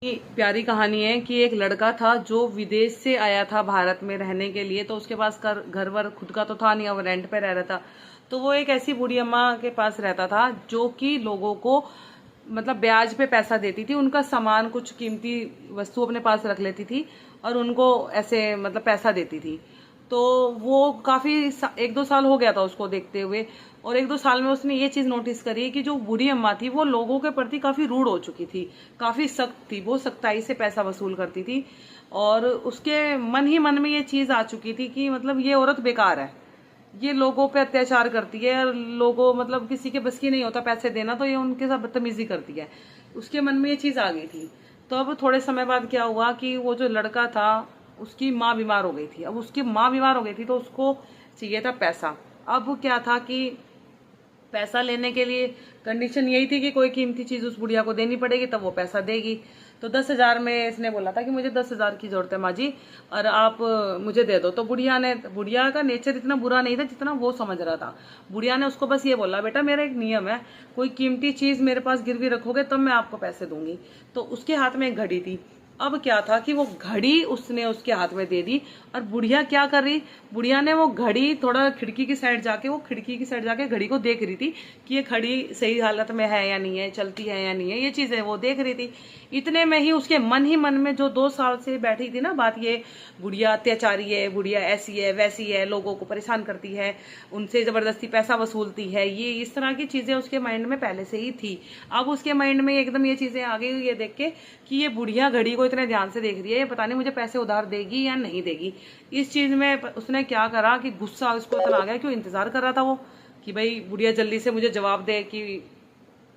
ये प्यारी कहानी है कि एक लड़का था जो विदेश से आया था भारत में रहने के लिए। तो उसके पास घर वर खुद का तो था नहीं, अब रेंट पे रह रहा था। तो वो एक ऐसी बूढ़ी अम्मा के पास रहता था जो कि लोगों को मतलब ब्याज पे पैसा देती थी। उनका सामान, कुछ कीमती वस्तु अपने पास रख लेती थी और उनको ऐसे मतलब पैसा देती थी। तो वो काफी 1-2 साल हो गया था उसको देखते हुए, और 1-2 साल में उसने ये चीज नोटिस करी कि जो बूढ़ी अम्मा थी वो लोगों के प्रति काफी रूड हो चुकी थी, काफी सख्त थी, वो सख्ताई से पैसा वसूल करती थी। और उसके मन ही मन में ये चीज आ चुकी थी कि मतलब ये औरत बेकार है, ये लोगों पे अत्याचार करती है, लोगों मतलब किसी के बस की नहीं होता पैसे देना, तो ये उनके साथ बदतमीजी करती है। उसके मन में ये चीज आ गई थी। तो अब थोड़े समय बाद क्या हुआ कि वो जो लड़का था उसकी माँ बीमार हो गई थी। अब उसकी माँ बीमार हो गई थी तो उसको चाहिए था पैसा। अब क्या था कि पैसा लेने के लिए कंडीशन यही थी कि कोई कीमती चीज उस बुढ़िया को देनी पड़ेगी तब वो पैसा देगी। तो 10,000 में इसने बोला था कि मुझे 10,000 की जरूरत है माँ जी, और आप मुझे दे दो। तो बुढ़िया का नेचर इतना बुरा नहीं था जितना वो समझ रहा था। बुढ़िया ने उसको बस ये बोला, बेटा मेरा एक नियम है, कोई कीमती चीज मेरे पास गिरवी रखोगे तब मैं आपको पैसे दूंगी। तो उसके हाथ में एक घड़ी थी। अब क्या था कि वो घड़ी उसने उसके हाथ में दे दी। और बुढ़िया क्या कर रही, बुढ़िया ने वो घड़ी थोड़ा खिड़की की साइड जाके घड़ी को देख रही थी कि ये घड़ी सही हालत में है या नहीं है, चलती है या नहीं है, ये चीजें वो देख रही थी। इतने में ही उसके मन ही मन में जो 2 साल से बैठी थी ना बात, ये बुढ़िया अत्याचारी है, बुढ़िया ऐसी है वैसी है, लोगों को परेशान करती है, उनसे जबरदस्ती पैसा वसूलती है, ये इस तरह की चीजें उसके माइंड में पहले से ही थी। अब उसके माइंड में एकदम ये चीजें आ गई ये देख के कि ये बुढ़िया घड़ी को इतने ध्यान से देख रही है, ये पता नहीं मुझे पैसे उधार देगी या नहीं देगी। इस चीज में उसने क्या करा कि गुस्सा उसको इतना आ गया, क्यों इंतजार कर रहा था वो कि भाई बुढ़िया जल्दी से मुझे जवाब दे कि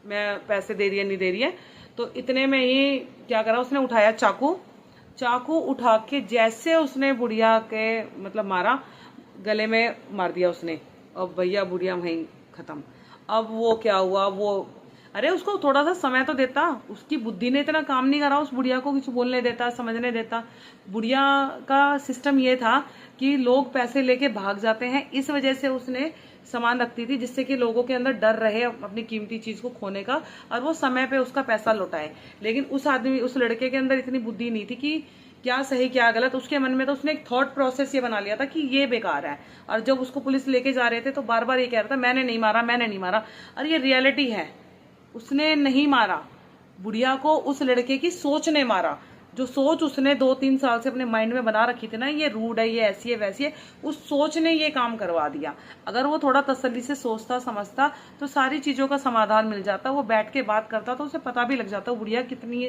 मैं पैसे दे रही है नहीं दे रही है। तो इतने में ही क्या करा, उसने उठाया चाकू। चाकू उठा के जैसे उसने बुढ़िया के मतलब मारा, गले में मार दिया उसने। अब भैया बुढ़िया वहीं खत्म। अब वो क्या हुआ, वो अरे उसको थोड़ा सा समय तो देता, उसकी बुद्धि ने इतना काम नहीं करा उस बुढ़िया को कुछ बोलने देता, समझने देता। बुढ़िया का सिस्टम ये था कि लोग पैसे लेके भाग जाते हैं, इस वजह से उसने सामान रखती थी जिससे कि लोगों के अंदर डर रहे अपनी कीमती चीज को खोने का, और वो समय पे उसका पैसा लौटाए। लेकिन उस लड़के के अंदर इतनी बुद्धि नहीं थी कि क्या सही क्या गलत। उसके मन में तो उसने एक थॉट प्रोसेस ये बना लिया था कि ये बेकार है। और जब उसको पुलिस लेके जा रहे थे तो बार बार ये कह रहा था मैंने नहीं मारा, मैंने नहीं मारा। और ये रियलिटी है, उसने नहीं मारा, बुढ़िया को उस लड़के की सोच ने मारा। जो सोच उसने 2-3 साल से अपने माइंड में बना रखी थी ना, ये रूड है, ये ऐसी है वैसी है, उस सोच ने ये काम करवा दिया। अगर वो थोड़ा तसल्ली से सोचता समझता तो सारी चीजों का समाधान मिल जाता, वो बैठ के बात करता तो उसे पता भी लग जाता बुढ़िया कितनी